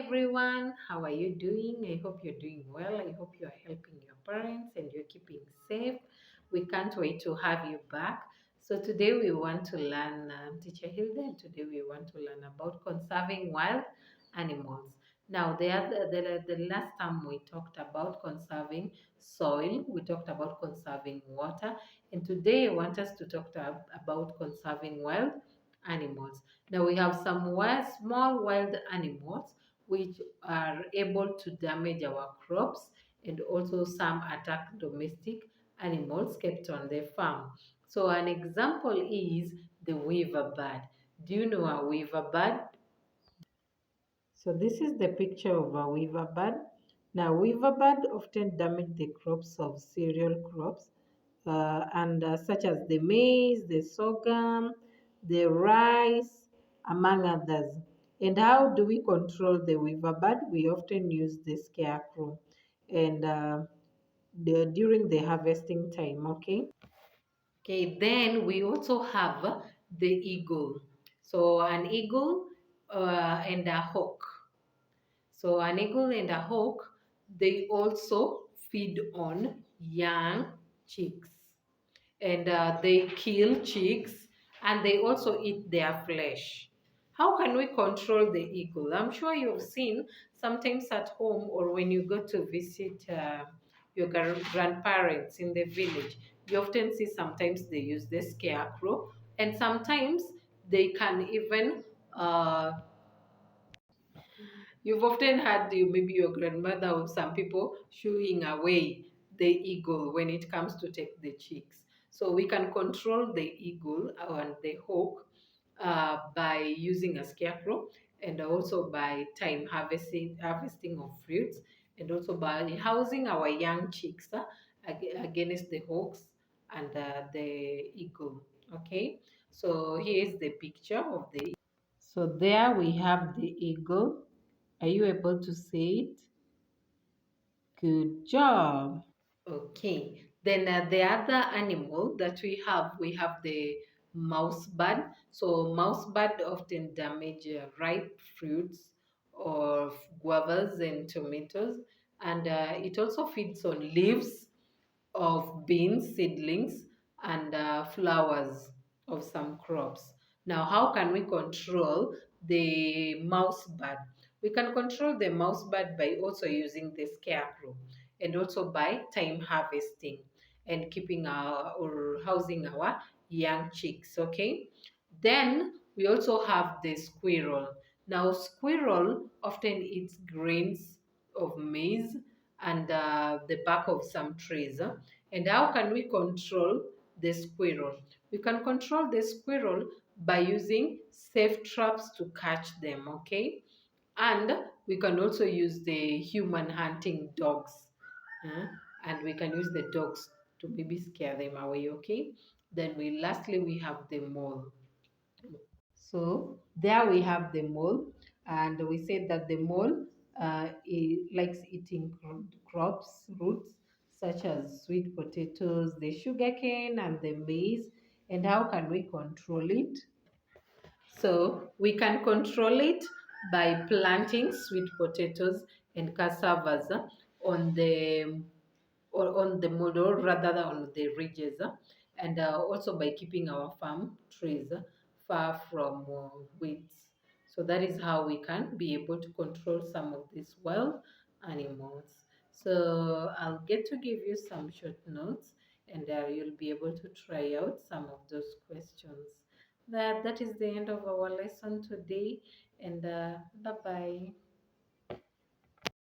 everyone, how are you doing? I hope you're doing well. I hope you're helping your parents and you're keeping safe. We can't wait to have you back. So, today we want to learn, Teacher Hilda, and today we want to learn about conserving wild animals. Now, the last time we talked about conserving soil, we talked about conserving water, and today I want us to talk about conserving wild animals. Now we have some small wild animals which are able to damage our crops, and also some attack domestic animals kept on the farm. So an example is the weaver bird. Do you know a weaver bird? So this is the picture of a weaver bird. Now weaver bird often damage the crops of cereal crops, and such as the maize, the sorghum, the rice, among others. And how do we control the weaver bird? We often use the scarecrow and during the harvesting time, okay? Okay, then we also have the eagle. So an eagle and a hawk. So an eagle and a hawk, they also feed on young chicks, and they kill chicks, and they also eat their flesh. How can we control the eagle? I'm sure you've seen sometimes at home or when you go to visit your grandparents in the village. You often see sometimes they use the scarecrow, and sometimes they can even you've often had maybe your grandmother or some people shooing away the eagle when it comes to take the chicks. So we can control the eagle and the hawk by using a scarecrow, and also by time harvesting of fruits, and also by housing our young chicks against the hawks and the eagle. Okay, so here is the picture of the. So there we have the eagle. Are you able to see it? Good job. Okay. Then the other animal that we have the mouse bird. So mouse bird often damage ripe fruits or guavas and tomatoes, and it also feeds on leaves of beans, seedlings, and flowers of some crops. Now, how can we control the mouse bird? We can control the mouse bird by also using the scarecrow, and also by time harvesting and keeping our or housing our young chicks. Okay. Then we also have the squirrel. Now, squirrel often eats grains of maize and the bark of some trees. And how can we control the squirrel? We can control the squirrel by using safe traps to catch them, okay? And we can also use the human hunting dogs. uh, and we can use the dogs to maybe scare them away, okay? Then lastly we have the mole. So there we have the mole, and we said that the mole likes eating crops, roots such as sweet potatoes, the sugarcane, and the maize. And how can we control it? So we can control it by planting sweet potatoes and cassavas on the on the model rather than on the ridges, and also by keeping our farm trees far from weeds. So that is how we can be able to control some of these wild animals. So I'll get to give you some short notes, and you'll be able to try out some of those questions. That is the end of our lesson today, and bye bye.